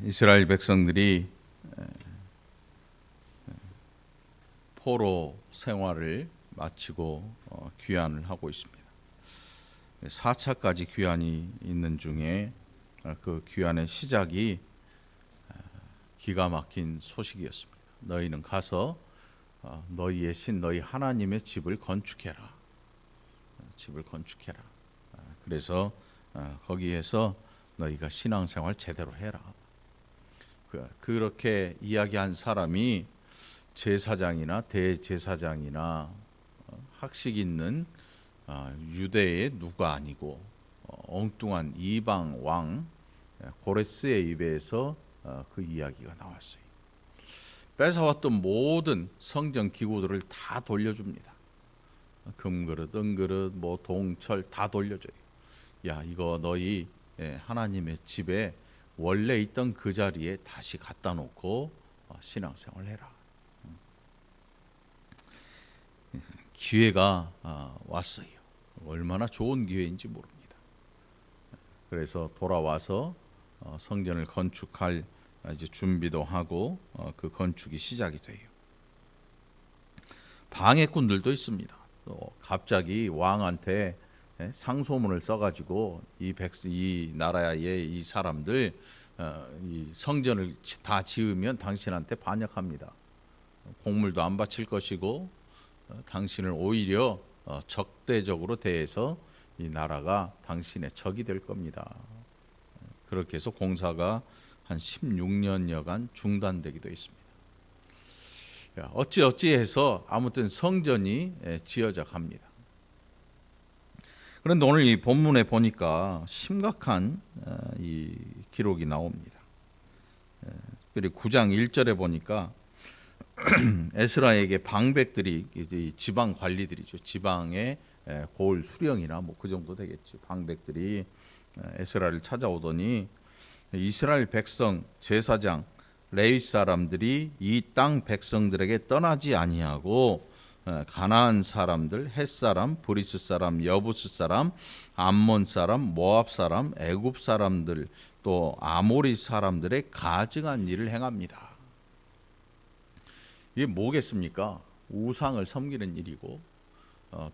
이스라엘 백성들이 포로 생활을 마치고 귀환을 하고 있습니다. 4차까지 귀환이 있는 중에 그 귀환의 시작이 기가 막힌 소식이었습니다. 너희는 가서 너희의 신 너희 하나님의 집을 건축해라. 집을 건축해라. 그래서 거기에서 너희가 신앙생활 제대로 해라. 그렇게 이야기한 사람이 제사장이나 대제사장이나 학식 있는 유대의 누가 아니고 엉뚱한 이방 왕 고레스의 입에서 그 이야기가 나왔어요. 뺏어왔던 모든 성전 기구들을 다 돌려줍니다. 금그릇, 은그릇, 뭐 동철 다 돌려줘요. 야, 이거 너희 하나님의 집에 원래 있던 그 자리에 다시 갖다 놓고 신앙생활 해라. 기회가 왔어요. 얼마나 좋은 기회인지 모릅니다. 그래서 돌아와서 성전을 건축할 이제 준비도 하고 그 건축이 시작이 돼요. 방해꾼들도 있습니다. 또 갑자기 왕한테 상소문을 써가지고 이 나라의 이 사람들 이 성전을 다 지으면 당신한테 반역합니다. 공물도 안 바칠 것이고 당신을 오히려 적대적으로 대해서 이 나라가 당신의 적이 될 겁니다. 그렇게 해서 공사가 한 16년여간 중단되기도 했습니다. 어찌해서 아무튼 성전이 지어져 갑니다. 그런데 오늘 이 본문에 보니까 심각한 이 기록이 나옵니다. 특별히 9장 1절에 보니까 에스라에게 방백들이 지방 관리들이죠. 지방의 고을 수령이나 뭐 그 정도 되겠죠. 방백들이 에스라를 찾아오더니 이스라엘 백성, 제사장, 레위 사람들이 이 땅 백성들에게 떠나지 아니하고 가나안 사람들, 헷 사람, 브리스 사람, 여부스 사람, 암몬 사람, 모압 사람, 애굽 사람들, 또 아모리 사람들의 가증한 일을 행합니다. 이게 뭐겠습니까? 우상을 섬기는 일이고,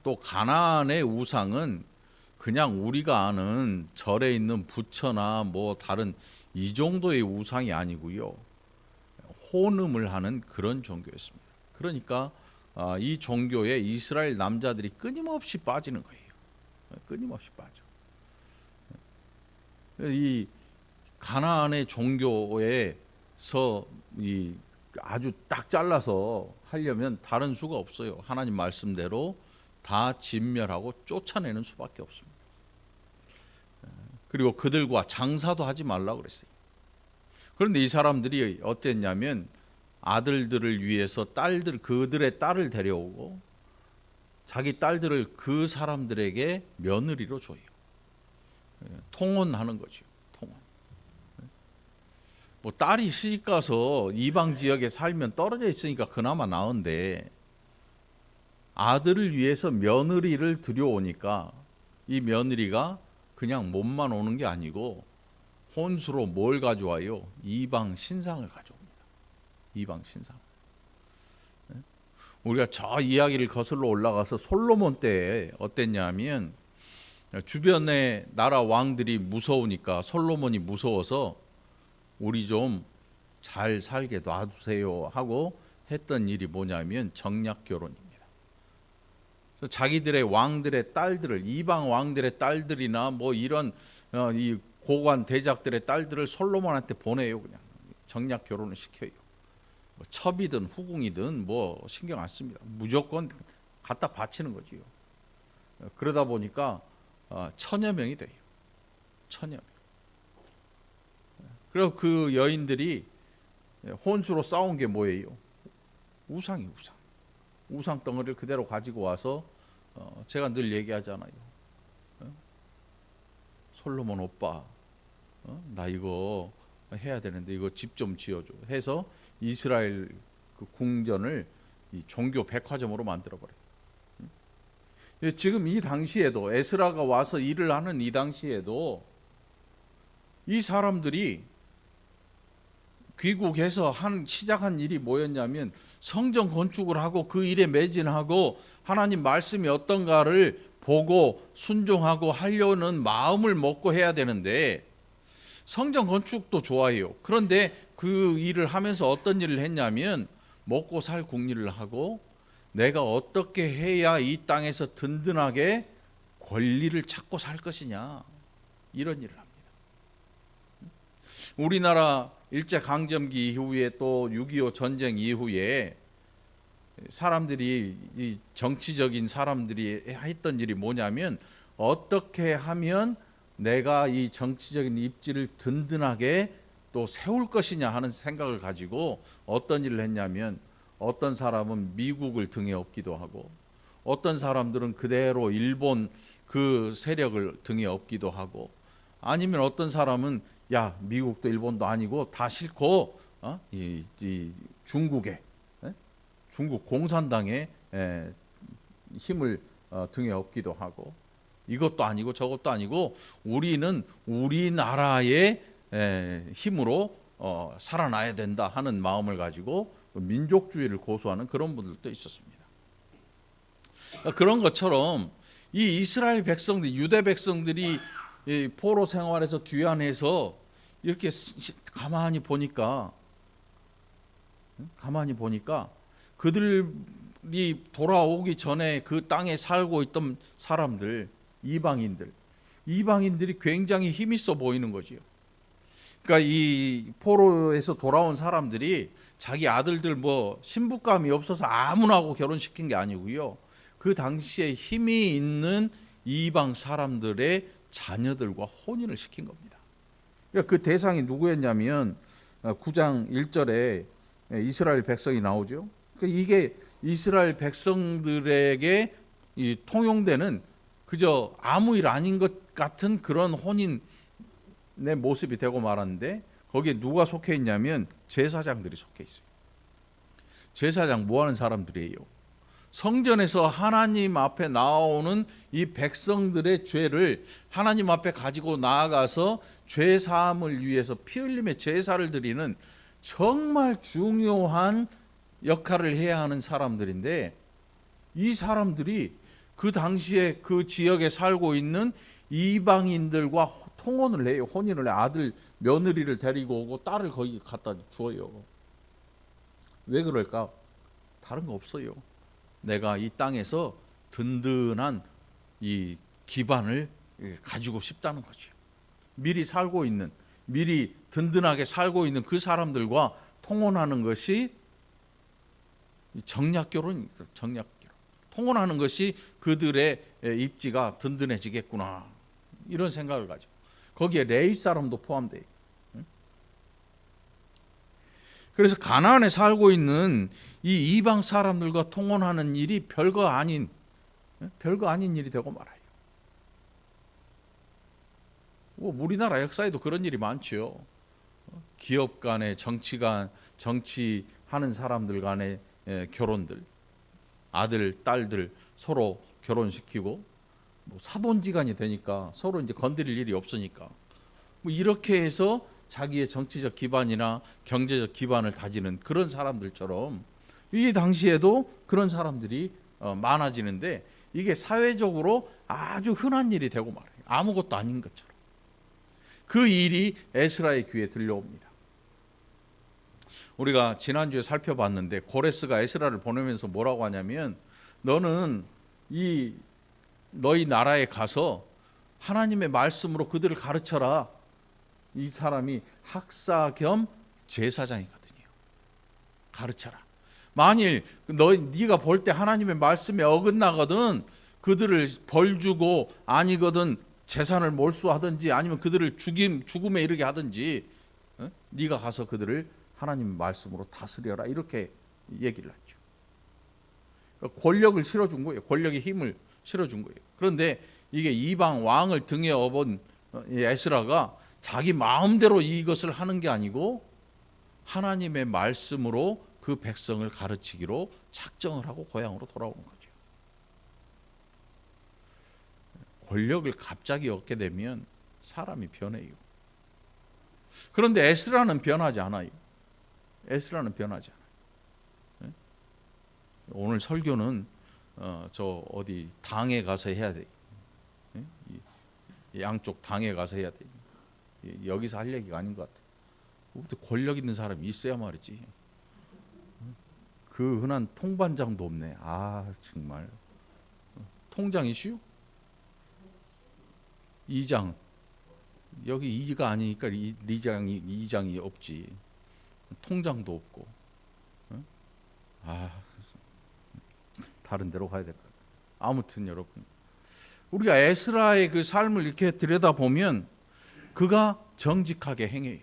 또 가나안의 우상은 그냥 우리가 아는 절에 있는 부처나 뭐 다른 이 정도의 우상이 아니고요, 혼음을 하는 그런 종교였습니다. 그러니까 이 종교에 이스라엘 남자들이 끊임없이 빠지는 거예요. 끊임없이 빠져. 이 가나안의 종교에서 이 아주 딱 잘라서 하려면 다른 수가 없어요. 하나님 말씀대로 다 진멸하고 쫓아내는 수밖에 없습니다. 그리고 그들과 장사도 하지 말라고 그랬어요. 그런데 이 사람들이 어땠냐면 아들들을 위해서 그들의 딸을 데려오고 자기 딸들을 그 사람들에게 며느리로 줘요. 통혼하는 거죠. 통혼. 뭐 딸이 시집 가서 이방 지역에 살면 떨어져 있으니까 그나마 나은데 아들을 위해서 며느리를 들여오니까 이 며느리가 그냥 몸만 오는 게 아니고 혼수로 뭘 가져와요? 이방 신상을 가져옵니다. 이방 신상. 우리가 저 이야기를 거슬러 올라가서 솔로몬 때에 어땠냐면 주변의 나라 왕들이 무서우니까 솔로몬이 무서워서 우리 좀 잘 살게 놔두세요 하고 했던 일이 뭐냐면 정략 결혼입니다. 그래서 자기들의 왕들의 딸들을 이방 왕들의 딸들이나 뭐 이런 이 고관 대작들의 딸들을 솔로몬한테 보내요. 그냥 정략 결혼을 시켜요. 뭐 첩이든 후궁이든 뭐 신경 안 씁니다. 무조건 갖다 바치는 거지요. 그러다 보니까 1000여 명이 돼요. 1000여 명. 그리고 그 여인들이 혼수로 싸운 게 뭐예요? 우상이 우상. 우상 덩어리를 그대로 가지고 와서 제가 늘 얘기하잖아요. 솔로몬 오빠, 나 이거 해야 되는데 이거 집 좀 지어줘 해서 이스라엘 그 궁전을 이 종교 백화점으로 만들어버려요. 지금 이 당시에도 에스라가 와서 일을 하는 이 당시에도 이 사람들이 귀국해서 시작한 일이 뭐였냐면 성전 건축을 하고 그 일에 매진하고 하나님 말씀이 어떤가를 보고 순종하고 하려는 마음을 먹고 해야 되는데, 성전 건축도 좋아해요. 그런데 그 일을 하면서 어떤 일을 했냐면 먹고 살 궁리를 하고 내가 어떻게 해야 이 땅에서 든든하게 권리를 찾고 살 것이냐, 이런 일을 합니다. 우리나라 일제강점기 이후에 또 6.25 전쟁 이후에 사람들이, 이 정치적인 사람들이 했던 일이 뭐냐면 어떻게 하면 내가 이 정치적인 입지를 든든하게 또 세울 것이냐 하는 생각을 가지고 어떤 일을 했냐면, 어떤 사람은 미국을 등에 업기도 하고 어떤 사람들은 그대로 일본 그 세력을 등에 업기도 하고, 아니면 어떤 사람은 야, 미국도 일본도 아니고 다 싫고 이 중국에, 중국 공산당의 힘을 등에 업기도 하고, 이것도 아니고 저것도 아니고 우리는 우리나라의 힘으로 살아나야 된다 하는 마음을 가지고 민족주의를 고수하는 그런 분들도 있었습니다. 그런 것처럼 이 이스라엘 백성들, 유대 백성들이 포로 생활에서 귀환해서 이렇게 가만히 보니까 그들이 돌아오기 전에 그 땅에 살고 있던 사람들, 이방인들이 굉장히 힘 있어 보이는 거지요. 그러니까 이 포로에서 돌아온 사람들이 자기 아들들 뭐 신부감이 없어서 아무나하고 결혼시킨 게 아니고요. 그 당시에 힘이 있는 이방 사람들의 자녀들과 혼인을 시킨 겁니다. 그러니까 그 대상이 누구였냐면 9장 1절에 이스라엘 백성이 나오죠. 그러니까 이게 이스라엘 백성들에게 통용되는 그저 아무 일 아닌 것 같은 그런 혼인의 모습이 되고 말았는데, 거기에 누가 속해 있냐면 제사장들이 속해 있어요. 제사장 뭐 하는 사람들이에요? 성전에서 하나님 앞에 나오는 이 백성들의 죄를 하나님 앞에 가지고 나아가서 죄 사함을 위해서 피 흘림의 제사를 드리는 정말 중요한 역할을 해야 하는 사람들인데, 이 사람들이 그 당시에 그 지역에 살고 있는 이방인들과 통혼을 해요. 혼인을 해요. 아들, 며느리를 데리고 오고 딸을 거기 갖다 줘요. 왜 그럴까? 다른 거 없어요. 내가 이 땅에서 든든한 이 기반을 가지고 싶다는 거죠. 미리 든든하게 살고 있는 그 사람들과 통혼하는 것이 정략결혼입니다. 정략결혼. 통혼하는 것이 그들의 입지가 든든해지겠구나, 이런 생각을 가지고, 거기에 레위 사람도 포함돼요. 그래서 가나안에 살고 있는 이 이방 사람들과 통혼하는 일이 별거 아닌 일이 되고 말아요. 우리나라 역사에도 그런 일이 많죠. 기업 간의 정치하는 사람들 간의 결혼들, 아들, 딸들 서로 결혼시키고, 사돈지간이 되니까 서로 이제 건드릴 일이 없으니까 이렇게 해서 자기의 정치적 기반이나 경제적 기반을 다지는 그런 사람들처럼 이 당시에도 그런 사람들이 많아지는데, 이게 사회적으로 아주 흔한 일이 되고 말아요. 아무것도 아닌 것처럼. 그 일이 에스라의 귀에 들려옵니다. 우리가 지난주에 살펴봤는데 고레스가 에스라를 보내면서 뭐라고 하냐면, 너는 너희 나라에 가서 하나님의 말씀으로 그들을 가르쳐라. 이 사람이 학사 겸 제사장이거든요. 가르쳐라. 만일 네가 볼 때 하나님의 말씀에 어긋나거든 그들을 벌 주고, 아니거든 재산을 몰수하든지 아니면 그들을 죽음에 이르게 하든지 네가 가서 그들을 하나님의 말씀으로 다스려라, 이렇게 얘기를 하죠. 그러니까 권력을 실어준 거예요. 권력의 힘을 실어준 거예요. 그런데 이게 이방 왕을 등에 업은 에스라가 자기 마음대로 이것을 하는 게 아니고 하나님의 말씀으로 그 백성을 가르치기로 작정을 하고 고향으로 돌아오는 거죠. 권력을 갑자기 얻게 되면 사람이 변해요. 그런데 에스라는 변하지 않아요. 에스라는 변하지 않아요. 오늘 설교는 저 어디 당에 가서 해야 돼. 양쪽 당에 가서 해야 돼. 여기서 할 얘기가 아닌 것 같아. 권력 있는 사람이 있어야 말이지. 그 흔한 통반장도 없네. 정말. 통장 이슈? 2장. 여기 2가 아니니까 2장이 없지. 통장도 없고. 다른 데로 가야 될 것 같아. 아무튼 여러분, 우리가 에스라의 그 삶을 이렇게 들여다보면 그가 정직하게 행해요.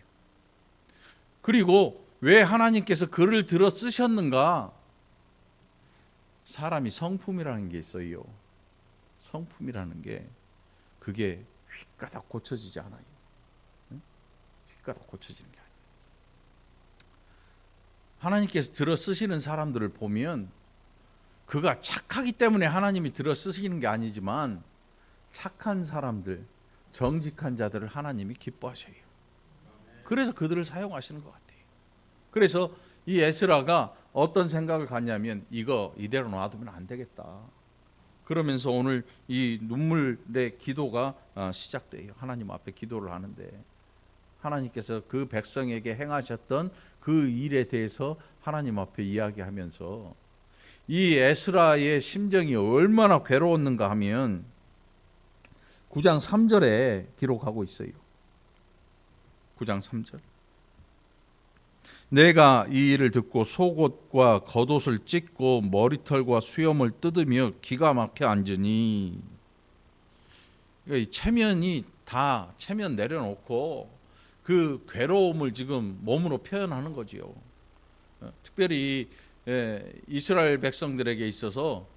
그리고 왜 하나님께서 그를 들어 쓰셨는가? 사람이 성품이라는 게 있어요. 성품이라는 게 그게 휙가닥 고쳐지지 않아요. 휙가닥 고쳐지는 게 아니에요. 하나님께서 들어 쓰시는 사람들을 보면 그가 착하기 때문에 하나님이 들어 쓰시는 게 아니지만 착한 사람들, 정직한 자들을 하나님이 기뻐하셔요. 그래서 그들을 사용하시는 것 같아요. 그래서 이 에스라가 어떤 생각을 갖냐면 이거 이대로 놔두면 안 되겠다. 그러면서 오늘 이 눈물의 기도가 시작돼요. 하나님 앞에 기도를 하는데 하나님께서 그 백성에게 행하셨던 그 일에 대해서 하나님 앞에 이야기하면서 이 에스라의 심정이 얼마나 괴로웠는가 하면 9장 3절에 기록하고 있어요. 9장 3절. 내가 이 일을 듣고 속옷과 겉옷을 찢고 머리털과 수염을 뜯으며 기가 막혀 앉으니, 이 체면이 다 체면 내려놓고 그 괴로움을 지금 몸으로 표현하는 거지요. 특별히 이스라엘 백성들에게 있어서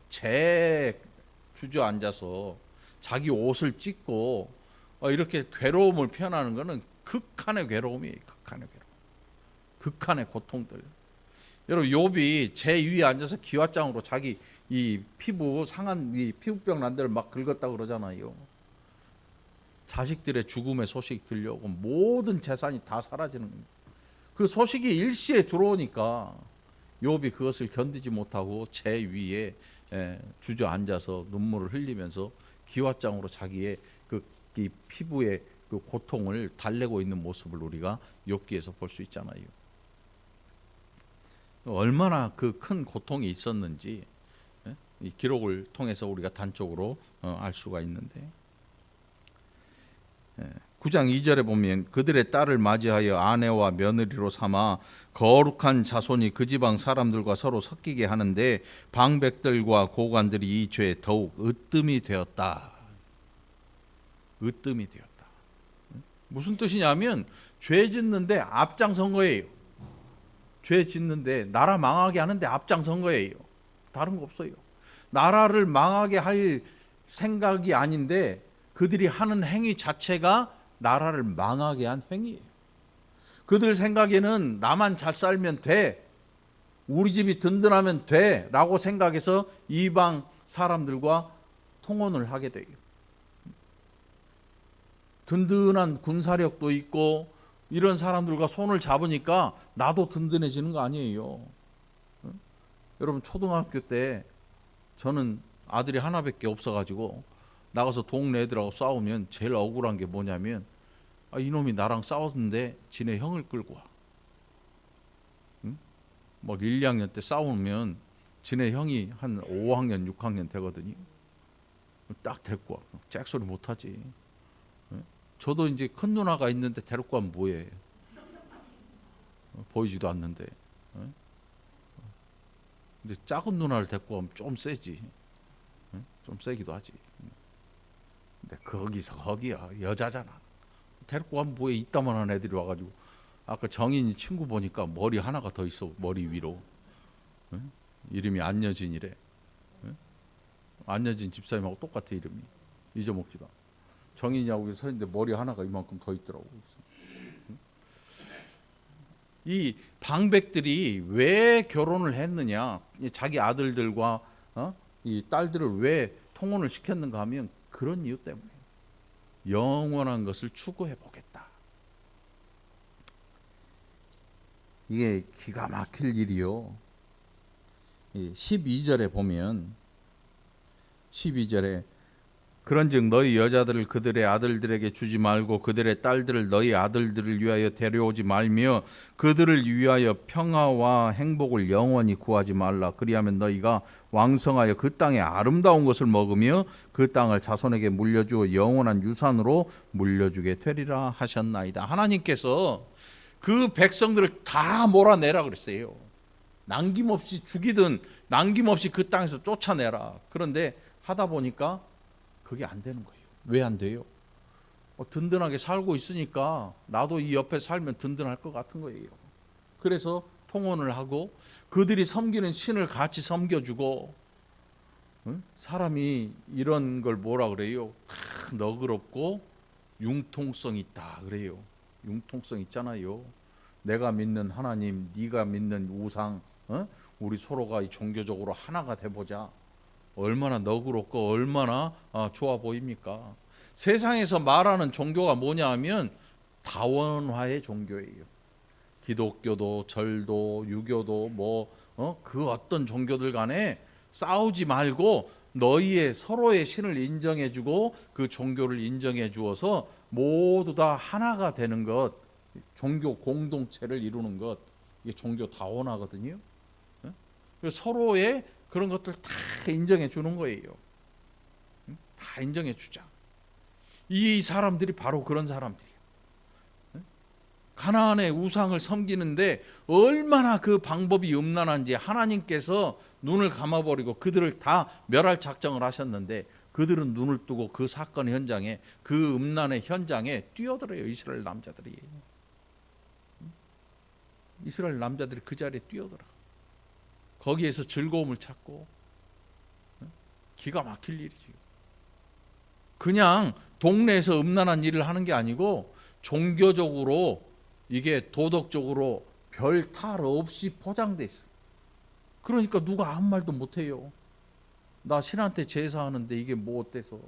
주저앉아서 자기 옷을 찢고 이렇게 괴로움을 표현하는 것은 극한의 괴로움이에요. 극한의 괴로움. 극한의 고통들. 여러분 욥이 제 위에 앉아서 기와장으로 자기 이 피부 상한 이 피부병 난 데를 막 긁었다 그러잖아요. 자식들의 죽음의 소식이 들려오고 모든 재산이 다 사라지는 겁니다. 그 소식이 일시에 들어오니까 욥이 그것을 견디지 못하고 제 위에 주저앉아서 눈물을 흘리면서 기와장으로 자기의 이 피부의 그 고통을 달래고 있는 모습을 우리가 욥기에서 볼 수 있잖아요. 얼마나 그 큰 고통이 있었는지 이 기록을 통해서 우리가 단적으로 알 수가 있는데 9장 2절에 보면 그들의 딸을 맞이하여 아내와 며느리로 삼아 거룩한 자손이 그 지방 사람들과 서로 섞이게 하는데 방백들과 고관들이 이 죄에 더욱 으뜸이 되었다. 으뜸이 되었다. 무슨 뜻이냐면 죄 짓는데 앞장선 거예요. 죄 짓는데 나라 망하게 하는데 앞장선 거예요. 다른 거 없어요. 나라를 망하게 할 생각이 아닌데 그들이 하는 행위 자체가 나라를 망하게 한 행위예요. 그들 생각에는 나만 잘 살면 돼, 우리 집이 든든하면 돼 라고 생각해서 이방 사람들과 통혼을 하게 돼요. 든든한 군사력도 있고 이런 사람들과 손을 잡으니까 나도 든든해지는 거 아니에요. 여러분 초등학교 때 저는 아들이 하나밖에 없어가지고 나가서 동네 애들하고 싸우면 제일 억울한 게 뭐냐면 이놈이 나랑 싸웠는데 지네 형을 끌고 와. 막 1, 2학년 때 싸우면 지네 형이 한 5학년, 6학년 되거든요. 딱 데리고 와. 잭소리 못하지. 저도 이제 큰 누나가 있는데 데리고 가면 뭐해. 보이지도 않는데. 근데 작은 누나를 데리고 가면 좀 세지. 좀 세기도 하지. 근데 거기야. 여자잖아. 데리고 가면 뭐해. 이따만한 애들이 와가지고. 아까 정인이 친구 보니까 머리 하나가 더 있어. 머리 위로. 이름이 안여진이래. 안여진 집사님하고 똑같아 이름이. 잊어먹지도 않아. 정인이하고 서 있는데 머리 하나가 이만큼 더 있더라고. 이 방백들이 왜 결혼을 했느냐, 자기 아들들과 이 딸들을 왜 통혼을 시켰는가 하면 그런 이유 때문에 영원한 것을 추구해 보겠다. 이게 기가 막힐 일이요. 12절에 보면 12절에 그런즉 너희 여자들을 그들의 아들들에게 주지 말고 그들의 딸들을 너희 아들들을 위하여 데려오지 말며 그들을 위하여 평화와 행복을 영원히 구하지 말라. 그리하면 너희가 왕성하여 그 땅의 아름다운 것을 먹으며 그 땅을 자손에게 물려주어 영원한 유산으로 물려주게 되리라 하셨나이다. 하나님께서 그 백성들을 다 몰아내라 그랬어요. 남김없이 죽이든 남김없이 그 땅에서 쫓아내라. 그런데 하다 보니까 그게 안 되는 거예요. 왜 안 돼요? 든든하게 살고 있으니까 나도 이 옆에 살면 든든할 것 같은 거예요. 그래서 통혼을 하고 그들이 섬기는 신을 같이 섬겨주고, 사람이 이런 걸 뭐라 그래요? 너그럽고 융통성 있다 그래요. 융통성 있잖아요. 내가 믿는 하나님, 네가 믿는 우상, 우리 서로가 종교적으로 하나가 돼보자. 얼마나 너그럽고 얼마나 좋아 보입니까? 세상에서 말하는 종교가 뭐냐 하면 다원화의 종교예요. 기독교도 절도 유교도 그 어떤 종교들 간에 싸우지 말고 너희의 서로의 신을 인정해주고 그 종교를 인정해 주어서 모두 다 하나가 되는 것, 종교 공동체를 이루는 것, 이게 종교 다원화거든요. 서로의 그런 것들 다 인정해 주는 거예요. 다 인정해 주자. 이 사람들이 바로 그런 사람들이에요. 가나안의 우상을 섬기는데 얼마나 그 방법이 음란한지 하나님께서 눈을 감아버리고 그들을 다 멸할 작정을 하셨는데 그들은 눈을 뜨고 그 사건 현장에, 그 음란의 현장에 뛰어들어요. 이스라엘 남자들이. 이스라엘 남자들이 그 자리에 뛰어들어. 거기에서 즐거움을 찾고. 기가 막힐 일이죠. 그냥 동네에서 음란한 일을 하는 게 아니고 종교적으로, 이게 도덕적으로 별 탈 없이 포장돼 있어요. 그러니까 누가 아무 말도 못해요. 나 신한테 제사하는데 이게 뭐 어때서,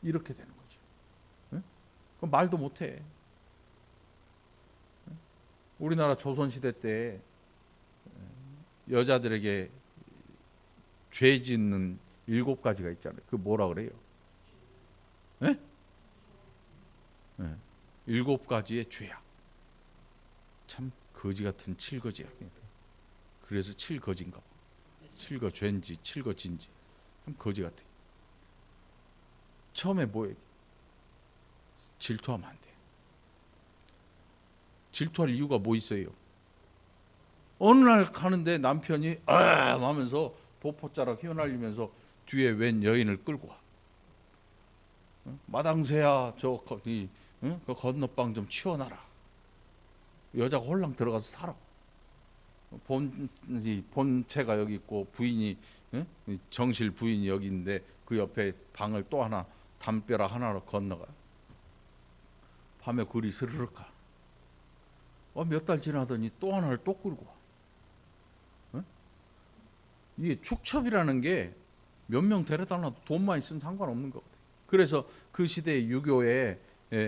이렇게 되는 거죠. 그럼 말도 못해. 우리나라 조선시대 때 여자들에게 죄 짓는 7가지가 있잖아요. 그 뭐라 그래요? 7가지의 죄악. 참 거지 같은 7거지야. 그래서 7거지인가 봐. 7거 죄인지 7거 진지. 참 거지 같아. 처음에 뭐예요? 질투하면 안 돼. 질투할 이유가 뭐 있어요? 어느 날 가는데 남편이 하면서 도포자락 휘날리면서 뒤에 웬 여인을 끌고 와. 마당새야, 그 건너방 좀 치워놔라. 여자가 홀랑 들어가서 살아. 본체가 여기 있고 부인이, 정실 부인이 여기 있는데 그 옆에 방을 또 하나, 담벼락 하나로 건너가. 밤에 그리 스르륵 가. 몇 달 지나더니 또 하나를 또 끌고 와. 이게 축첩이라는 게 몇 명 데려다놔도 돈만 있으면 상관없는 거예요. 그래서 그 시대의 유교의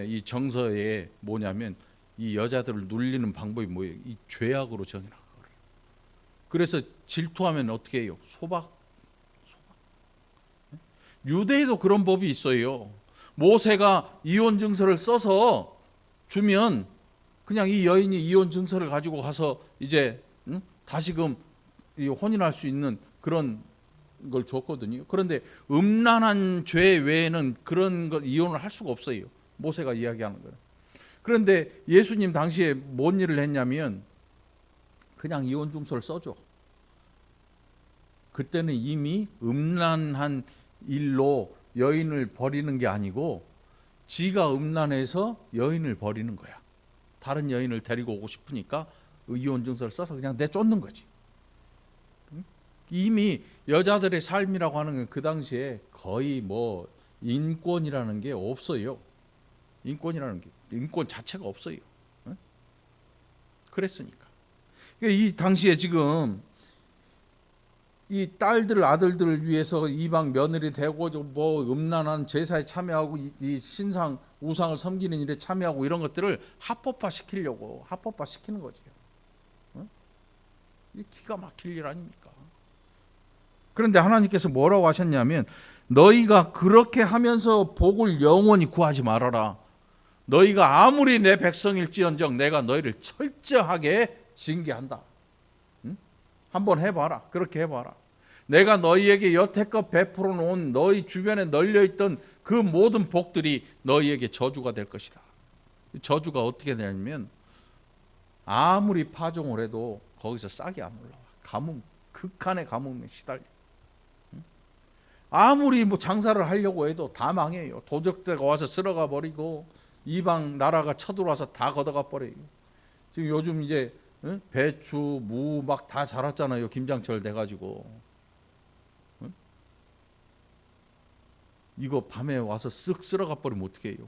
이 정서에 뭐냐면 이 여자들을 눌리는 방법이 뭐예요? 이 죄악으로 정의하는 거예요. 그래서 질투하면 어떻게 해요? 소박. 유대에도 그런 법이 있어요. 모세가 이혼 증서를 써서 주면 그냥 이 여인이 이혼 증서를 가지고 가서 이제 다시금 혼인할 수 있는 그런 걸 줬거든요. 그런데 음란한 죄 외에는 그런 것 이혼을 할 수가 없어요. 모세가 이야기하는 거예요. 그런데 예수님 당시에 뭔 일을 했냐면 그냥 이혼 증서를 써줘. 그때는 이미 음란한 일로 여인을 버리는 게 아니고 지가 음란해서 여인을 버리는 거야. 다른 여인을 데리고 오고 싶으니까 이혼 증서를 써서 그냥 내쫓는 거지. 이미 여자들의 삶이라고 하는 건 그 당시에 거의 인권이라는 게 없어요. 인권 자체가 없어요. 그랬으니까. 이 당시에 지금 이 딸들 아들들을 위해서 이방 며느리 되고 음란한 제사에 참여하고 이 신상 우상을 섬기는 일에 참여하고 이런 것들을 합법화 시키는 거죠. 이 기가 막힐 일 아닙니까? 그런데 하나님께서 뭐라고 하셨냐면 너희가 그렇게 하면서 복을 영원히 구하지 말아라. 너희가 아무리 내 백성일지언정 내가 너희를 철저하게 징계한다. 응? 한번 해봐라. 그렇게 해봐라. 내가 너희에게 여태껏 베풀어 놓은 너희 주변에 널려있던 그 모든 복들이 너희에게 저주가 될 것이다. 저주가 어떻게 되냐면 아무리 파종을 해도 거기서 싹이 안 올라와. 가뭄, 극한의 가뭄에 시달려. 아무리 뭐 장사를 하려고 해도 다 망해요. 도적대가 와서 쓸어가 버리고 이방 나라가 쳐들어와서 다 걷어가 버려요. 지금 요즘 이제 배추, 무 막 다 자랐잖아요. 김장철 돼가지고. 이거 밤에 와서 쓱 쓸어가 버리면 어떻게 해요?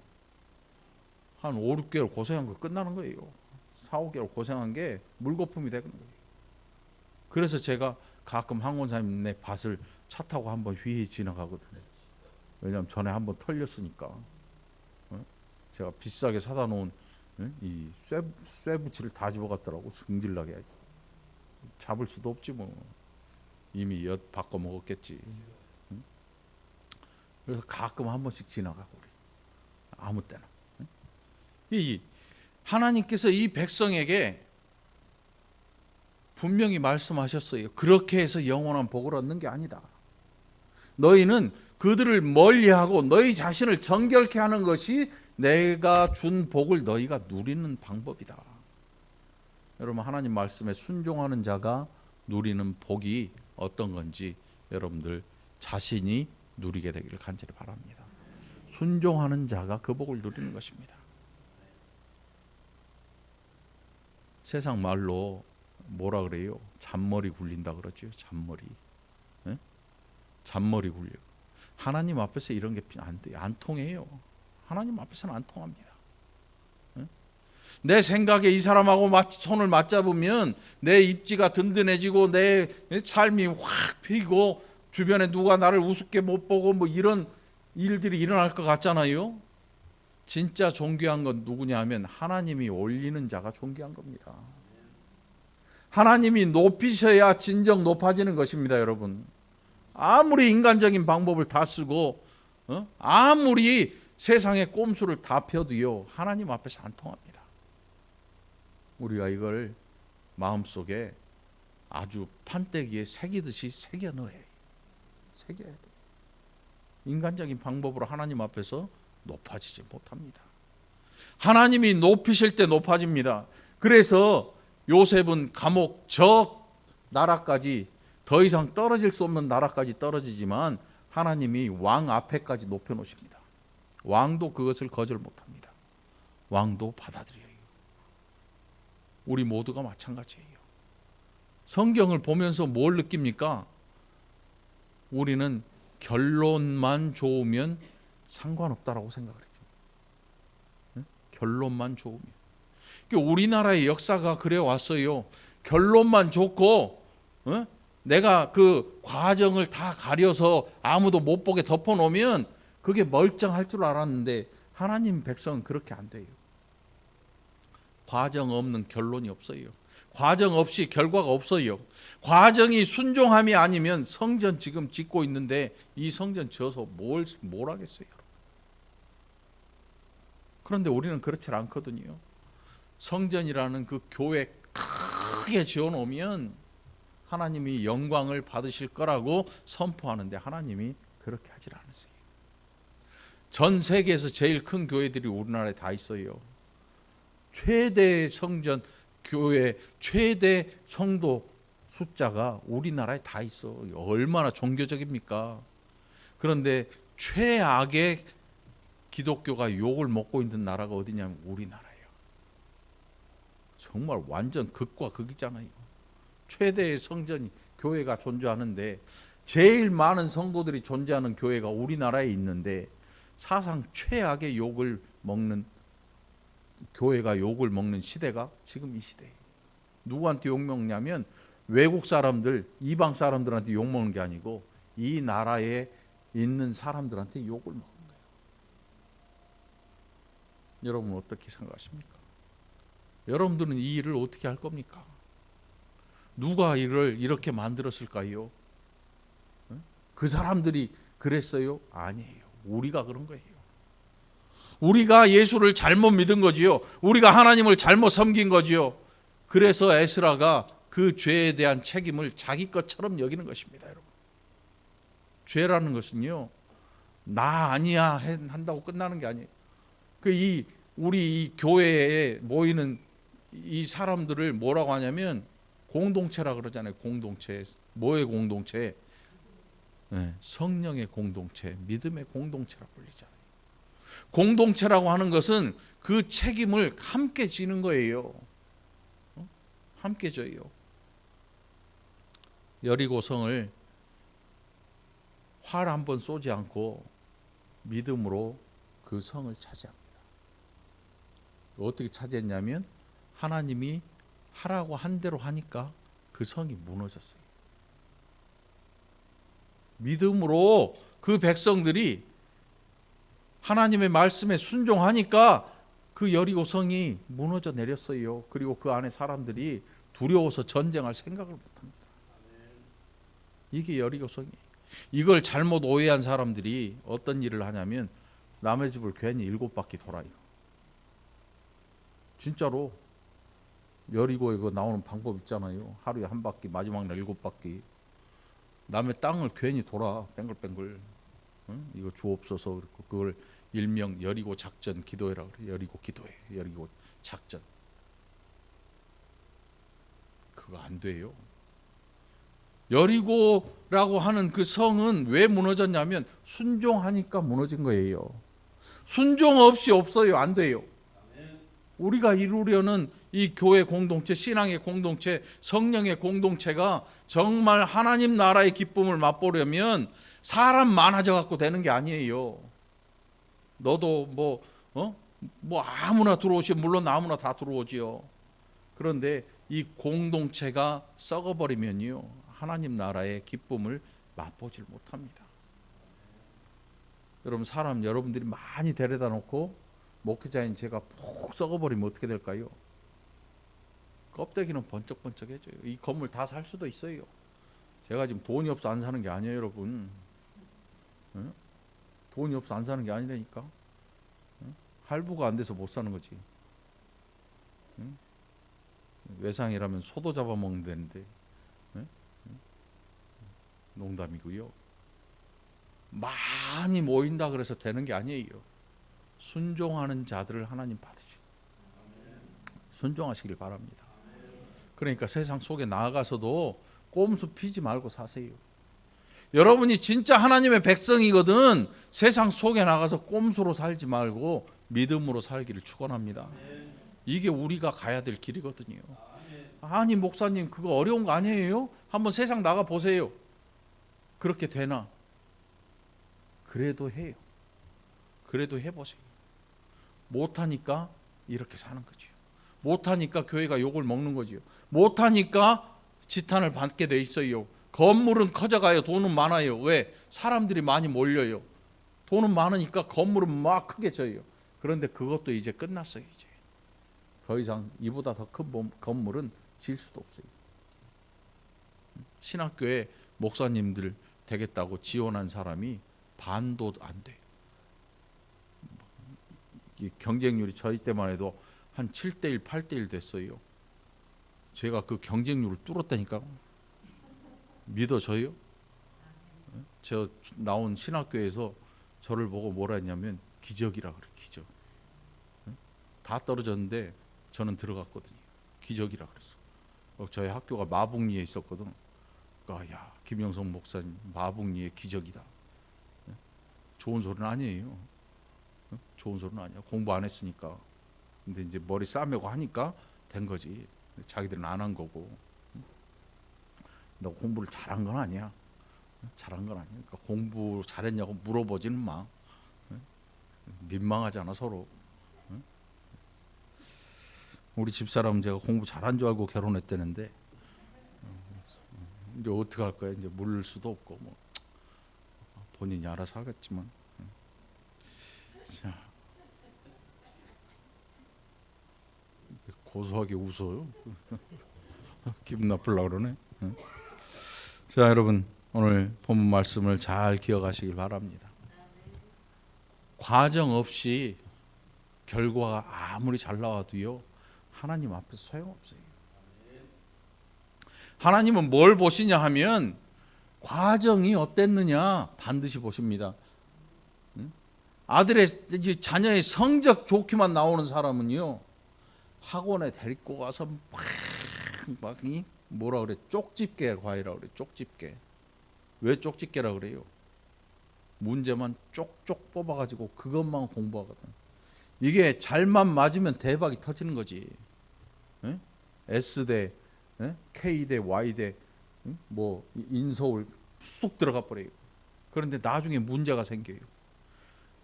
한 5, 6개월 고생한 거 끝나는 거예요. 4, 5개월 고생한 게 물거품이 되는 거예요. 그래서 제가 가끔 항원사님네 밭을 차 타고 한번 휘 지나가거든요. 왜냐하면 전에 한번 털렸으니까. 제가 비싸게 사다 놓은 이 쇠붙이를 다 집어갔더라고. 승질나게. 잡을 수도 없지 뭐. 이미 엿 바꿔 먹었겠지. 그래서 가끔 한 번씩 지나가고 우리 아무 때나. 이 하나님께서 이 백성에게 분명히 말씀하셨어요. 그렇게 해서 영원한 복을 얻는 게 아니다. 너희는 그들을 멀리하고 너희 자신을 정결케 하는 것이 내가 준 복을 너희가 누리는 방법이다. 여러분 하나님 말씀에 순종하는 자가 누리는 복이 어떤 건지 여러분들 자신이 누리게 되기를 간절히 바랍니다. 순종하는 자가 그 복을 누리는 것입니다. 세상 말로 뭐라 그래요? 잔머리 굴린다 그러죠. 잔머리. 네? 잔머리 굴려. 하나님 앞에서 이런 게 안 돼요. 안 통해요. 하나님 앞에서는 안 통합니다. 네? 내 생각에 이 사람하고 손을 맞잡으면 내 입지가 든든해지고 내 삶이 확 피고 주변에 누가 나를 우습게 못 보고 뭐 이런 일들이 일어날 것 같잖아요. 진짜 존귀한 건 누구냐 하면 하나님이 올리는 자가 존귀한 겁니다. 하나님이 높이셔야 진정 높아지는 것입니다, 여러분. 아무리 인간적인 방법을 다 쓰고 아무리 세상의 꼼수를 다 펴도요 하나님 앞에서 안 통합니다. 우리가 이걸 마음속에 아주 판때기에 새기듯이 새겨 넣어야 해요. 새겨야 돼요. 인간적인 방법으로 하나님 앞에서 높아지지 못합니다. 하나님이 높이실 때 높아집니다. 그래서 요셉은 감옥 저 나라까지 더 이상 떨어질 수 없는 나라까지 떨어지지만 하나님이 왕 앞에까지 높여 놓으십니다. 왕도 그것을 거절 못합니다. 왕도 받아들여요. 우리 모두가 마찬가지예요. 성경을 보면서 뭘 느낍니까? 우리는 결론만 좋으면 상관없다라고 생각을 했죠. 결론만 좋으면. 우리나라의 역사가 그래 왔어요. 결론만 좋고 내가 그 과정을 다 가려서 아무도 못 보게 덮어놓으면 그게 멀쩡할 줄 알았는데 하나님 백성은 그렇게 안 돼요. 과정 없는 결론이 없어요. 과정 없이 결과가 없어요. 과정이 순종함이 아니면 성전 지금 짓고 있는데 이 성전 지어서 뭘 하겠어요. 그런데 우리는 그렇지 않거든요. 성전이라는 그 교회 크게 지어놓으면 하나님이 영광을 받으실 거라고 선포하는데 하나님이 그렇게 하질 않으세요. 전 세계에서 제일 큰 교회들이 우리나라에 다 있어요. 최대 성전, 교회, 최대 성도 숫자가 우리나라에 다 있어. 얼마나 종교적입니까? 그런데 최악의 기독교가 욕을 먹고 있는 나라가 어디냐면 우리나라예요. 정말 완전 극과 극이잖아요. 최대의 성전이 교회가 존재하는데 제일 많은 성도들이 존재하는 교회가 우리나라에 있는데 사상 최악의 욕을 먹는 교회가 욕을 먹는 시대가 지금 이 시대예요. 누구한테 욕 먹냐면 외국 사람들, 이방 사람들한테 욕 먹는 게 아니고 이 나라에 있는 사람들한테 욕을 먹는 거예요. 여러분 어떻게 생각하십니까? 여러분들은 이 일을 어떻게 할 겁니까? 누가 이를 이렇게 만들었을까요? 그 사람들이 그랬어요? 아니에요. 우리가 그런 거예요. 우리가 예수를 잘못 믿은 거지요. 우리가 하나님을 잘못 섬긴 거지요. 그래서 에스라가 그 죄에 대한 책임을 자기 것처럼 여기는 것입니다, 여러분. 죄라는 것은요, 나 아니야 한다고 끝나는 게 아니에요. 우리 이 교회에 모이는 이 사람들을 뭐라고 하냐면 공동체라 그러잖아요. 공동체. 뭐의 공동체? 네, 성령의 공동체, 믿음의 공동체라고 불리잖아요. 공동체라고 하는 것은 그 책임을 함께 지는 거예요. 함께 져요. 여리고성을 활 한 번 쏘지 않고 믿음으로 그 성을 차지합니다. 어떻게 차지했냐면 하나님이 하라고 한 대로 하니까 그 성이 무너졌어요. 믿음으로 그 백성들이 하나님의 말씀에 순종하니까 그 여리고 성이 무너져 내렸어요. 그리고 그 안에 사람들이 두려워서 전쟁할 생각을 못합니다. 이게 여리고 성이에요. 이걸 잘못 오해한 사람들이 어떤 일을 하냐면 남의 집을 괜히 7바퀴 돌아요. 진짜로 여리고에 그 나오는 방법 있잖아요. 하루에 한 바퀴, 마지막 날 7바퀴. 남의 땅을 괜히 돌아 뱅글뱅글. 응? 이거 주옵소서. 그걸 일명 여리고 작전 기도회라고 그래요. 여리고 기도회, 여리고 작전. 그거 안 돼요. 여리고라고 하는 그 성은 왜 무너졌냐면 순종하니까 무너진 거예요. 순종 없이 없어요. 안 돼요. 우리가 이루려는 이 교회 공동체, 신앙의 공동체, 성령의 공동체가 정말 하나님 나라의 기쁨을 맛보려면 사람 많아져 갖고 되는 게 아니에요. 너도 뭐 아무나 들어오시면 물론 아무나 다 들어오지요. 그런데 이 공동체가 썩어버리면요, 하나님 나라의 기쁨을 맛보질 못합니다. 여러분들이 많이 데려다 놓고 목회자인 제가 푹 썩어버리면 어떻게 될까요? 껍데기는 번쩍번쩍해져요. 이 건물 다 살 수도 있어요. 제가 지금 돈이 없어 안 사는 게 아니에요, 여러분. 응? 돈이 없어 안 사는 게 아니라니까. 응? 할부가 안 돼서 못 사는 거지. 응? 외상이라면 소도 잡아먹는 데인데. 응? 농담이고요. 많이 모인다 그래서 되는 게 아니에요. 순종하는 자들을 하나님 받으시. 순종하시길 바랍니다. 그러니까 세상 속에 나아가서도 꼼수 피지 말고 사세요. 여러분이 진짜 하나님의 백성이거든 세상 속에 나가서 꼼수로 살지 말고 믿음으로 살기를 축원합니다. 이게 우리가 가야 될 길이거든요. 아니 목사님 그거 어려운 거 아니에요? 한번 세상 나가 보세요. 그렇게 되나? 그래도 해요. 그래도 해보세요. 못하니까 이렇게 사는 거죠. 못하니까 교회가 욕을 먹는 거지요. 못하니까 지탄을 받게 돼 있어요. 건물은 커져가요. 돈은 많아요. 왜? 사람들이 많이 몰려요. 돈은 많으니까 건물은 막 크게 져요. 그런데 그것도 이제 끝났어요. 이제 더 이상 이보다 더 큰 건물은 질 수도 없어요. 신학교에 목사님들 되겠다고 지원한 사람이 반도 안 돼. 경쟁률이 저희 때만 해도 한 7대1, 8대1 됐어요. 제가 그 경쟁률을 뚫었다니까. 믿어져요? 저 나온 신학교에서 저를 보고 뭐라 했냐면 기적이라 그래. 기적. 다 떨어졌는데 저는 들어갔거든요. 기적이라 그랬어. 저희 학교가 마북리에 있었거든. 그러니까 야 김영성 목사님 마북리의 기적이다. 좋은 소리는 아니에요. 좋은 소리는 아니야. 공부 안 했으니까. 근데 이제 머리 싸매고 하니까 된 거지. 자기들은 안 한 거고. 너 공부를 잘한 건 아니야. 잘한 건 아니야. 그러니까 공부 잘했냐고 물어보지는 마. 민망하잖아 서로. 우리 집사람은 제가 공부 잘한 줄 알고 결혼했다는데 이제 어떻게 할 거야? 이제 물을 수도 없고 뭐 본인이 알아서 하겠지만. 자, 고소하게 웃어요. 기분 나쁘려고 그러네. 자, 여러분 오늘 본문 말씀을 잘 기억하시길 바랍니다. 과정 없이 결과가 아무리 잘 나와도요, 하나님 앞에서 소용없어요. 하나님은 뭘 보시냐 하면 과정이 어땠느냐 반드시 보십니다. 아들의 자녀의 성적 좋기만 나오는 사람은요, 학원에 데리고 가서 막 뭐라 그래, 쪽집게 과외라 그래. 쪽집게. 왜 쪽집게라 그래요? 문제만 쪽쪽 뽑아가지고 그것만 공부하거든. 이게 잘만 맞으면 대박이 터지는 거지. 에? S대, K대, Y대, 뭐 인서울 쑥 들어가 버려요. 그런데 나중에 문제가 생겨요.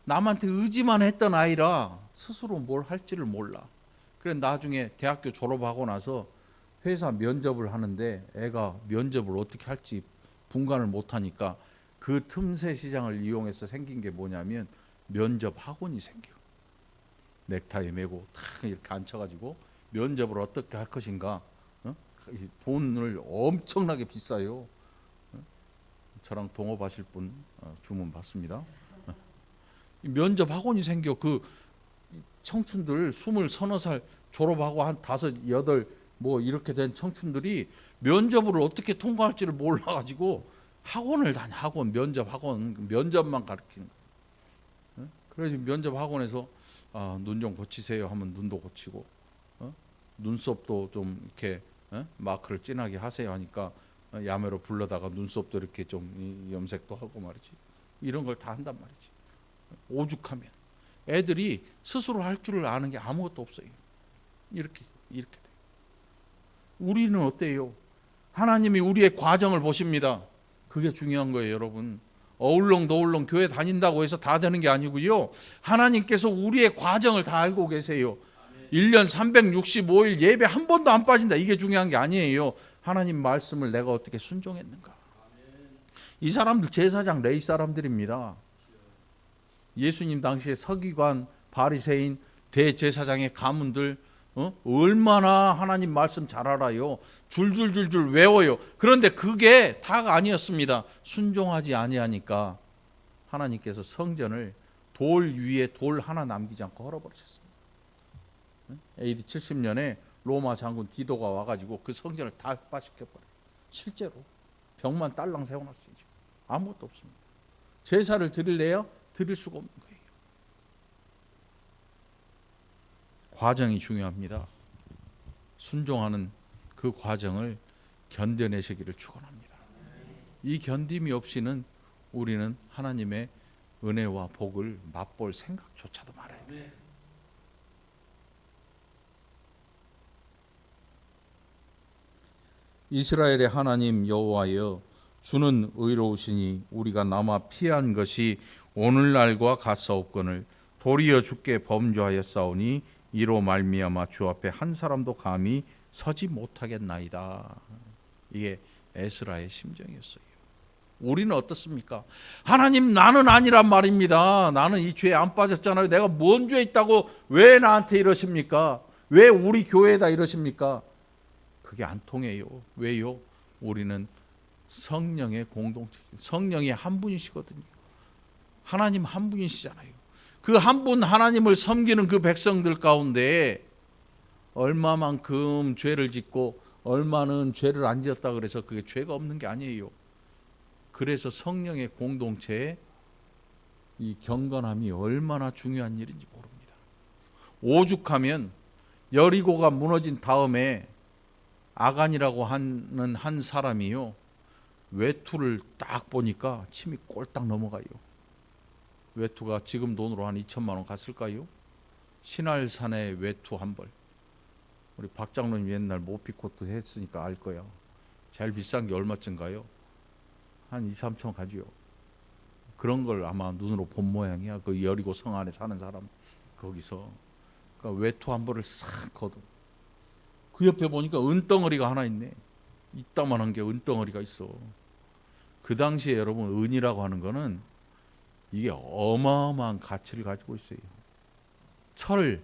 남한테 의지만 했던 아이라 스스로 뭘 할지를 몰라. 그래 나중에 대학교 졸업하고 나서 회사 면접을 하는데 애가 면접을 어떻게 할지 분간을 못하니까 그 틈새 시장을 이용해서 생긴 게 뭐냐면 면접 학원이 생겨. 넥타이 메고 탁 이렇게 앉혀가지고 면접을 어떻게 할 것인가. 돈을 엄청나게 비싸요. 저랑 동업하실 분 주문 받습니다. 면접 학원이 생겨. 그 청춘들 20-30살 졸업하고 한 5, 8 뭐 이렇게 된 청춘들이 면접을 어떻게 통과할지를 몰라가지고 학원을 다녀. 학원, 면접 학원, 면접만 가르치는. 그래서 면접 학원에서 눈 좀 고치세요 하면 눈도 고치고, 눈썹도 좀 이렇게 마크를 진하게 하세요 하니까 야매로 불러다가 눈썹도 이렇게 좀 염색도 하고 말이지. 이런 걸 다 한단 말이지. 오죽하면 애들이 스스로 할 줄을 아는 게 아무것도 없어요. 이렇게 돼. 우리는 어때요? 하나님이 우리의 과정을 보십니다. 그게 중요한 거예요, 여러분. 어울렁도울렁 교회 다닌다고 해서 다 되는 게 아니고요. 하나님께서 우리의 과정을 다 알고 계세요. 1년 365일 예배 한 번도 안 빠진다. 이게 중요한 게 아니에요. 하나님 말씀을 내가 어떻게 순종했는가. 이 사람들 제사장 레위 사람들입니다. 예수님 당시에 서기관, 바리새인, 대제사장의 가문들 얼마나 하나님 말씀 잘 알아요. 줄줄줄줄 외워요. 그런데 그게 다가 아니었습니다. 순종하지 아니하니까 하나님께서 성전을 돌 위에 돌 하나 남기지 않고 헐어버리셨습니다. AD 70년에 로마 장군 디도가 와가지고 그 성전을 다 흑파시켜버려요. 실제로 벽만 딸랑 세워놨어요. 아무것도 없습니다. 제사를 드릴래요? 드릴 수가 없는 거예요. 과정이 중요합니다. 순종하는 그 과정을 견뎌내시기를 축원합니다. 이 견딤이 없이는 우리는 하나님의 은혜와 복을 맛볼 생각조차도 말아야 돼요. 이스라엘의 하나님 여호와여, 주는 의로우시니 우리가 남아 피한 것이 오늘날과 같사옵거늘 도리어 주께 범죄하였사오니 이로 말미암아 주 앞에 한 사람도 감히 서지 못하겠나이다. 이게 에스라의 심정이었어요. 우리는 어떻습니까? 하나님, 나는 아니란 말입니다. 나는 이 죄에 안 빠졌잖아요. 내가 뭔 죄 있다고 왜 나한테 이러십니까? 왜 우리 교회에다 이러십니까? 그게 안 통해요. 왜요? 우리는 성령의 공동체, 성령이 한 분이시거든요. 하나님 한 분이시잖아요. 그 한 분 하나님을 섬기는 그 백성들 가운데 얼마만큼 죄를 짓고 얼마는 죄를 안 지었다 그래서 그게 죄가 없는 게 아니에요. 그래서 성령의 공동체의 이 경건함이 얼마나 중요한 일인지 모릅니다. 오죽하면 여리고가 무너진 다음에 아간이라고 하는 한 사람이요, 외투를 딱 보니까 침이 꼴딱 넘어가요. 외투가 지금 돈으로 한 2천만 원 갔을까요? 신할산의 외투 한 벌. 우리 박 장로님 옛날 모피코트 했으니까 알 거야. 제일 비싼 게 얼마쯤가요? 한 2-3천 가지요. 그런 걸 아마 눈으로 본 모양이야. 그 여리고 성 안에 사는 사람 거기서. 그러니까 외투 한 벌을 싹 걷어. 그 옆에 보니까 은덩어리가 하나 있네. 이따만한 게 은덩어리가 있어. 그 당시에 여러분, 은이라고 하는 거는 이게 어마어마한 가치를 가지고 있어요. 철,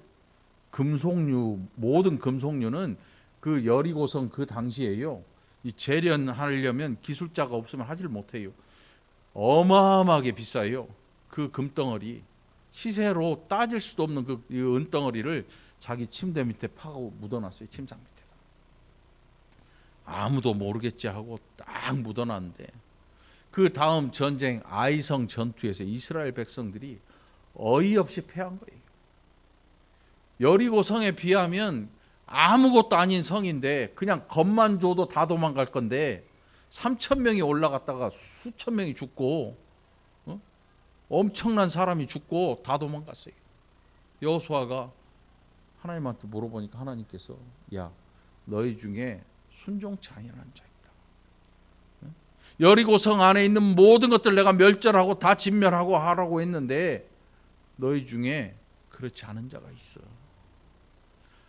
금속류, 모든 금속류는 그 여리고성 그 당시에요. 이 재련하려면 기술자가 없으면 하질 못해요. 어마어마하게 비싸요. 그 금덩어리 시세로 따질 수도 없는 그 은덩어리를 자기 침대 밑에 파고 묻어놨어요. 침상 밑에다. 아무도 모르겠지 하고 딱 묻어놨는데 그 다음 전쟁 아이성 전투에서 이스라엘 백성들이 어이없이 패한 거예요. 여리고 성에 비하면 아무것도 아닌 성인데 그냥 겁만 줘도 다 도망갈 건데 3천 명이 올라갔다가 수천 명이 죽고 엄청난 사람이 죽고 다 도망갔어요. 여호수아가 하나님한테 물어보니까 하나님께서 야 너희 중에 순종치 아니하는 자 있다. 여리고 성 안에 있는 모든 것들 내가 멸절하고 다 진멸하고 하라고 했는데 너희 중에 그렇지 않은 자가 있어.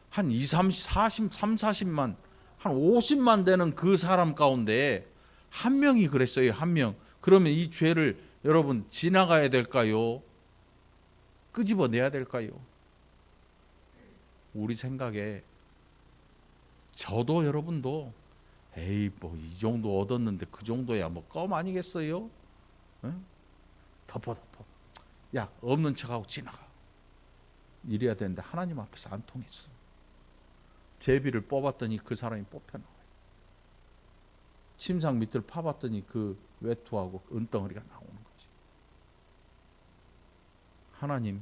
한 40만 한 50만 되는 그 사람 가운데 한 명이 그랬어요. 한 명. 그러면 이 죄를 여러분 지나가야 될까요? 끄집어내야 될까요? 우리 생각에 저도 여러분도 에이 뭐 이 정도 얻었는데 그 정도야 뭐 껌 아니겠어요? 응? 덮어 야 없는 척하고 지나가 이래야 되는데 하나님 앞에서 안 통했어. 제비를 뽑았더니 그 사람이 뽑혀나와요. 침상 밑을 파봤더니 그 외투하고 은덩어리가 나오는 거지. 하나님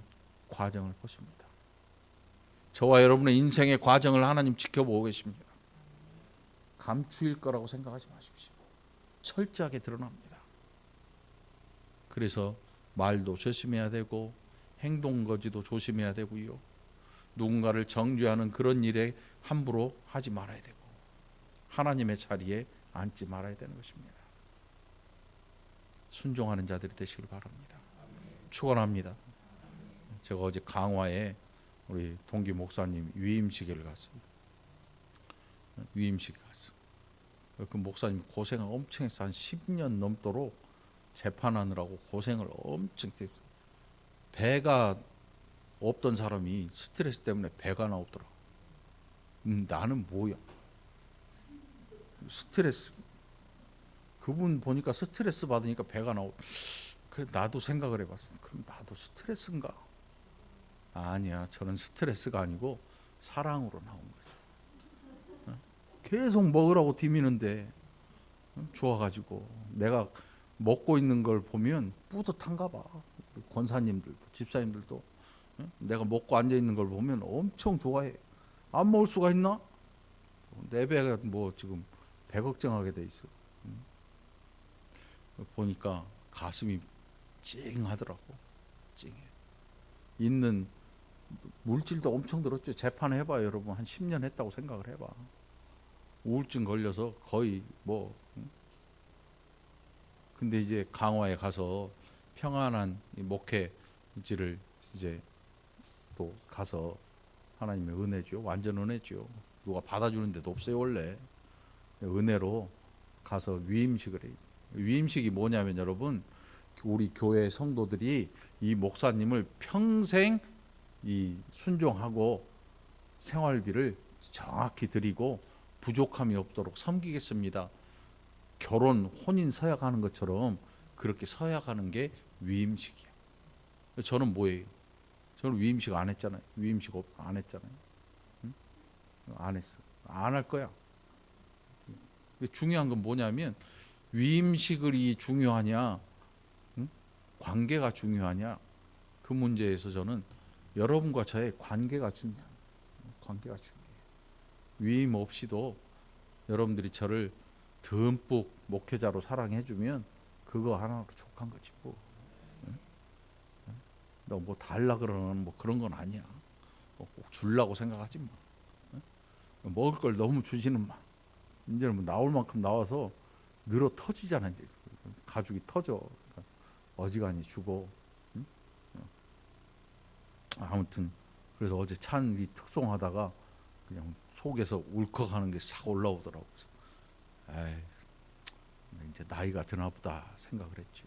과정을 보십니다. 저와 여러분의 인생의 과정을 하나님 지켜보고 계십니다. 감추일 거라고 생각하지 마십시오. 철저하게 드러납니다. 그래서 말도 조심해야 되고 행동거지도 조심해야 되고요. 누군가를 정죄하는 그런 일에 함부로 하지 말아야 되고 하나님의 자리에 앉지 말아야 되는 것입니다. 순종하는 자들이 되시길 바랍니다. 축원합니다. 제가 어제 강화에 우리 동기 목사님 위임식을 갔습니다. 위임식 갔어. 그 목사님 고생을 엄청 했어. 한 10년 넘도록 재판하느라고 고생을 엄청 했어요. 배가 없던 사람이 스트레스 때문에 배가 나오더라. 나는 뭐야? 스트레스. 그분 보니까 스트레스 받으니까 배가 나오. 그래 나도 생각을 해봤어. 그럼 나도 스트레스인가? 아니야. 저는 스트레스가 아니고 사랑으로 나온 거죠. 계속 먹으라고 디미는데 좋아가지고 내가 먹고 있는 걸 보면 뿌듯한가 봐. 권사님들도 집사님들도 내가 먹고 앉아 있는 걸 보면 엄청 좋아해. 안 먹을 수가 있나? 내 배가 뭐 지금 배 걱정하게 돼 있어. 보니까 가슴이 찡하더라고. 찡해. 있는 물질도 엄청 들었죠. 재판해봐 여러분. 한 10년 했다고 생각을 해봐. 우울증 걸려서 거의 뭐. 근데 이제 강화에 가서 평안한 목회지를 이제 또 가서 하나님의 은혜죠. 완전 은혜죠. 누가 받아주는 데도 없어요 원래. 은혜로 가서 위임식을 해요. 위임식이 뭐냐면 여러분 우리 교회 성도들이 이 목사님을 평생 이 순종하고 생활비를 정확히 드리고 부족함이 없도록 섬기겠습니다. 결혼 혼인 서약하는 것처럼 그렇게 서약하는 게 위임식이야. 저는 뭐예요? 저는 위임식 안 했잖아요. 위임식 안 했잖아요. 응? 안 했어. 안 할 거야. 중요한 건 뭐냐면 위임식이 중요하냐, 응? 관계가 중요하냐. 그 문제에서 저는 여러분과 저의 관계가 중요해요. 관계가 중요해요. 위임 없이도 여러분들이 저를 듬뿍 목회자로 사랑해주면 그거 하나로 족한 거지 뭐. 너 뭐 달라 그러는 뭐 그런 건 아니야. 꼭 주려고 생각하지 마. 먹을 걸 너무 주지는 마. 이제는 뭐 나올 만큼 나와서 늘어 터지잖아. 이제 가죽이 터져. 그러니까 어지간히 주고. 응? 아무튼 그래서 어제 찬이 특송하다가 그냥 속에서 울컥하는 게 싹 올라오더라고. 에이, 이제 나이가 드나 보다 생각을 했지.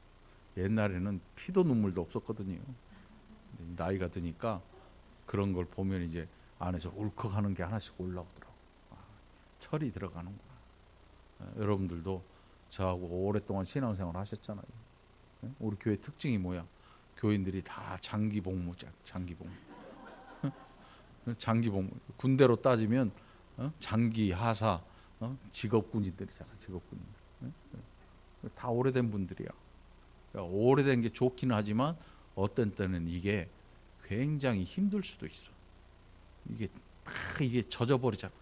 옛날에는 피도 눈물도 없었거든요. 나이가 드니까 그런 걸 보면 이제 안에서 울컥하는 게 하나씩 올라오더라고. 철이 들어가는구나. 여러분들도 저하고 오랫동안 신앙생활 하셨잖아요. 우리 교회 특징이 뭐야? 교인들이 다 장기 복무자, 장기 복무. 장기 복무. 군대로 따지면 장기 하사, 직업군인들이잖아, 직업군인들. 다 오래된 분들이야. 그러니까 오래된 게 좋기는 하지만 어떤 때는 이게 굉장히 힘들 수도 있어. 이게 젖어버리잖아.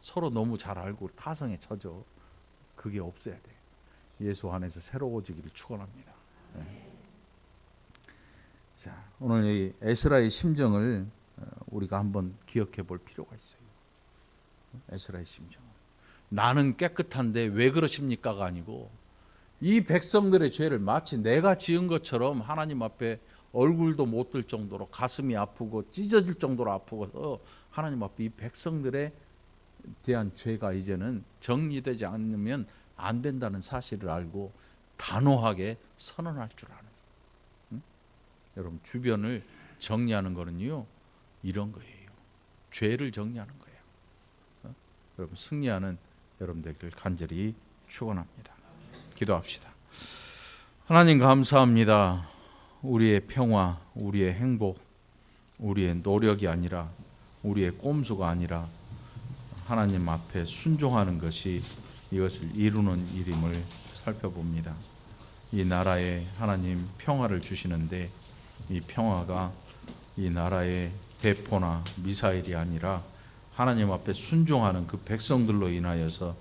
서로 너무 잘 알고 타성에 젖어. 그게 없어야 돼. 예수 안에서 새로워지기를 축원합니다. 네. 자, 오늘 이 에스라의 심정을 우리가 한번 기억해 볼 필요가 있어요. 에스라의 심정. 나는 깨끗한데 왜 그러십니까가 아니고 이 백성들의 죄를 마치 내가 지은 것처럼 하나님 앞에 얼굴도 못 들 정도로 가슴이 아프고 찢어질 정도로 아프고서 하나님 앞에 이 백성들에 대한 죄가 이제는 정리되지 않으면 안 된다는 사실을 알고 단호하게 선언할 줄 아는. 여러분 주변을 정리하는 거는요 이런 거예요. 죄를 정리하는 거예요. 여러분 승리하는 여러분들 간절히 축원합니다. 기도합시다. 하나님 감사합니다. 우리의 평화, 우리의 행복, 우리의 노력이 아니라 우리의 꼼수가 아니라 하나님 앞에 순종하는 것이 이것을 이루는 일임을 살펴봅니다. 이 나라에 하나님 평화를 주시는데 이 평화가 이 나라의 대포나 미사일이 아니라 하나님 앞에 순종하는 그 백성들로 인하여서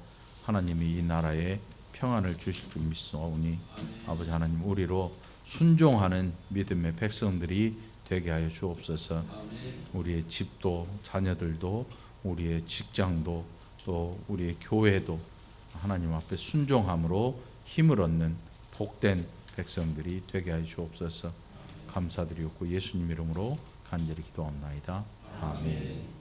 하나님이 이 나라에 평안을 주실 줄 믿사오니 아버지 하나님 우리로 순종하는 믿음의 백성들이 되게 하여 주옵소서. 우리의 집도 자녀들도 우리의 직장도 또 우리의 교회도 하나님 앞에 순종함으로 힘을 얻는 복된 백성들이 되게 하여 주옵소서. 감사드리옵고 예수님 이름으로 간절히 기도합나이다. 아멘.